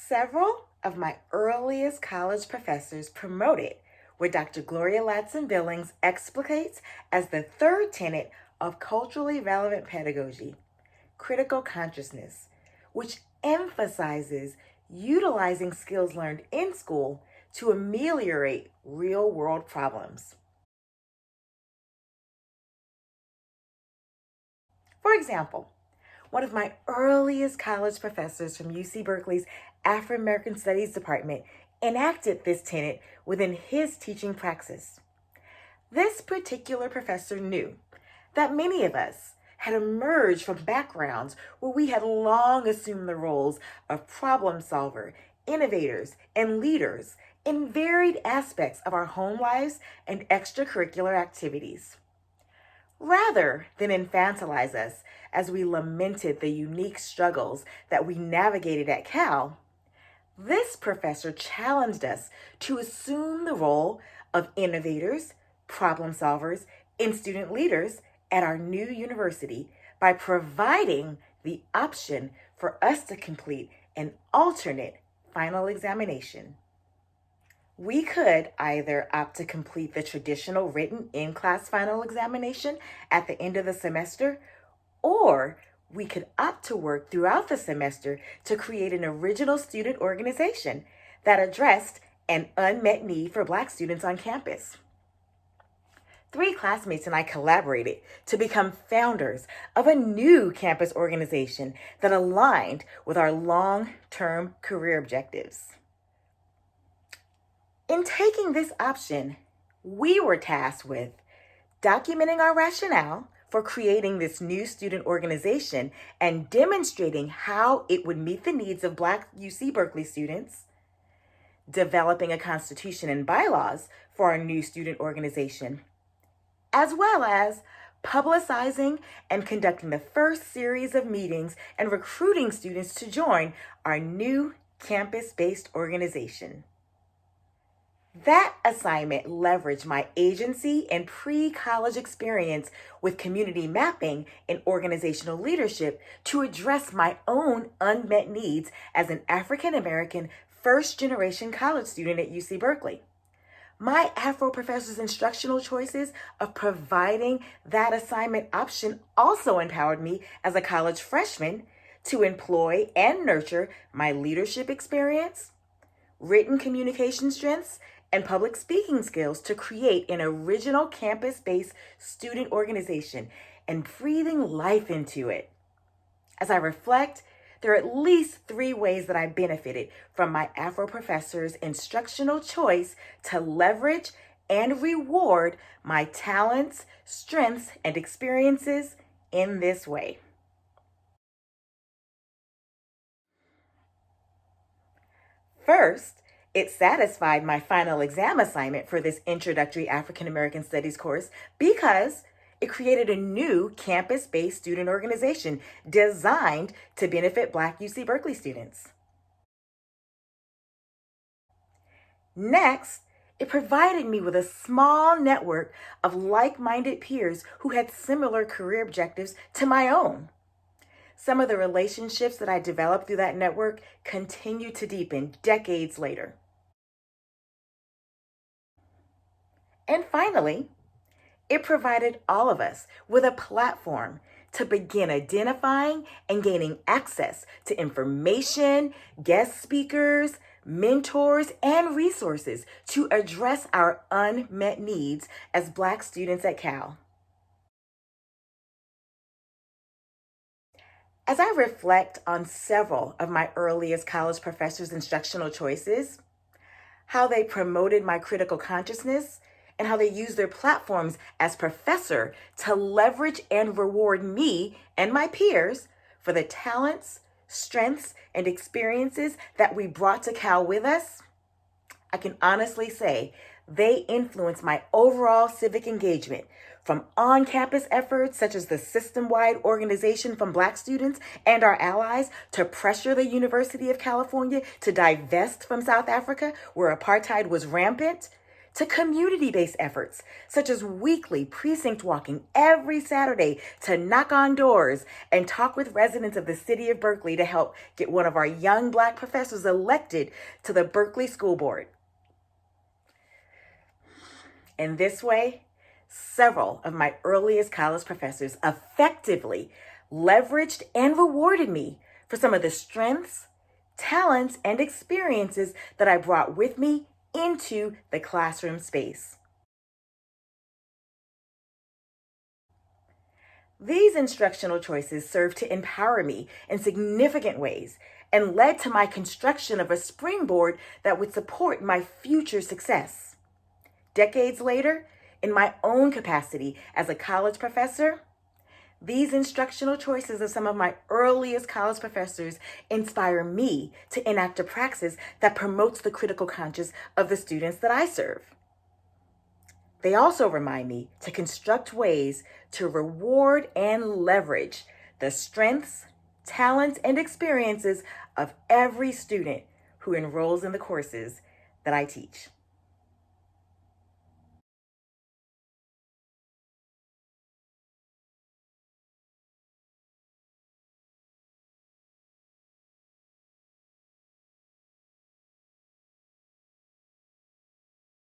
Several of my earliest college professors promoted what Dr. Gloria Ladson Billings explicates as the third tenet of culturally relevant pedagogy, critical consciousness, which emphasizes utilizing skills learned in school to ameliorate real-world problems. For example, one of my earliest college professors from UC Berkeley's African American Studies Department enacted this tenet within his teaching praxis. This particular professor knew that many of us had emerged from backgrounds where we had long assumed the roles of problem solver, innovators, and leaders in varied aspects of our home lives and extracurricular activities. Rather than infantilize us as we lamented the unique struggles that we navigated at Cal, this professor challenged us to assume the role of innovators, problem solvers, and student leaders at our new university by providing the option for us to complete an alternate final examination. We could either opt to complete the traditional written in-class final examination at the end of the semester, or we could opt to work throughout the semester to create an original student organization that addressed an unmet need for Black students on campus. 3 classmates and I collaborated to become founders of a new campus organization that aligned with our long-term career objectives. In taking this option, we were tasked with documenting our rationale for creating this new student organization and demonstrating how it would meet the needs of Black UC Berkeley students, developing a constitution and bylaws for our new student organization, as well as publicizing and conducting the first series of meetings and recruiting students to join our new campus-based organization. That assignment leveraged my agency and pre-college experience with community mapping and organizational leadership to address my own unmet needs as an African American first-generation college student at UC Berkeley. My Afro professor's instructional choices of providing that assignment option also empowered me as a college freshman to employ and nurture my leadership experience, written communication strengths, and public speaking skills to create an original campus-based student organization and breathing life into it. As I reflect, there are at least 3 ways that I benefited from my Afro professor's instructional choice to leverage and reward my talents, strengths, and experiences in this way. First, it satisfied my final exam assignment for this introductory African American Studies course because it created a new campus-based student organization designed to benefit Black UC Berkeley students. Next, it provided me with a small network of like-minded peers who had similar career objectives to my own. Some of the relationships that I developed through that network continue to deepen decades later. And finally, it provided all of us with a platform to begin identifying and gaining access to information, guest speakers, mentors, and resources to address our unmet needs as Black students at Cal. As I reflect on several of my earliest college professors' instructional choices, how they promoted my critical consciousness, and how they used their platforms as professor to leverage and reward me and my peers for the talents, strengths, and experiences that we brought to Cal with us, I can honestly say they influenced my overall civic engagement, from on-campus efforts such as the system-wide organization from Black students and our allies to pressure the University of California to divest from South Africa, where apartheid was rampant, to community-based efforts, such as weekly precinct walking every Saturday to knock on doors and talk with residents of the city of Berkeley to help get one of our young Black professors elected to the Berkeley School Board. In this way, several of my earliest college professors effectively leveraged and rewarded me for some of the strengths, talents, and experiences that I brought with me into the classroom space. These instructional choices served to empower me in significant ways and led to my construction of a springboard that would support my future success. Decades later, in my own capacity as a college professor, these instructional choices of some of my earliest college professors inspire me to enact a praxis that promotes the critical conscience of the students that I serve. They also remind me to construct ways to reward and leverage the strengths, talents, and experiences of every student who enrolls in the courses that I teach.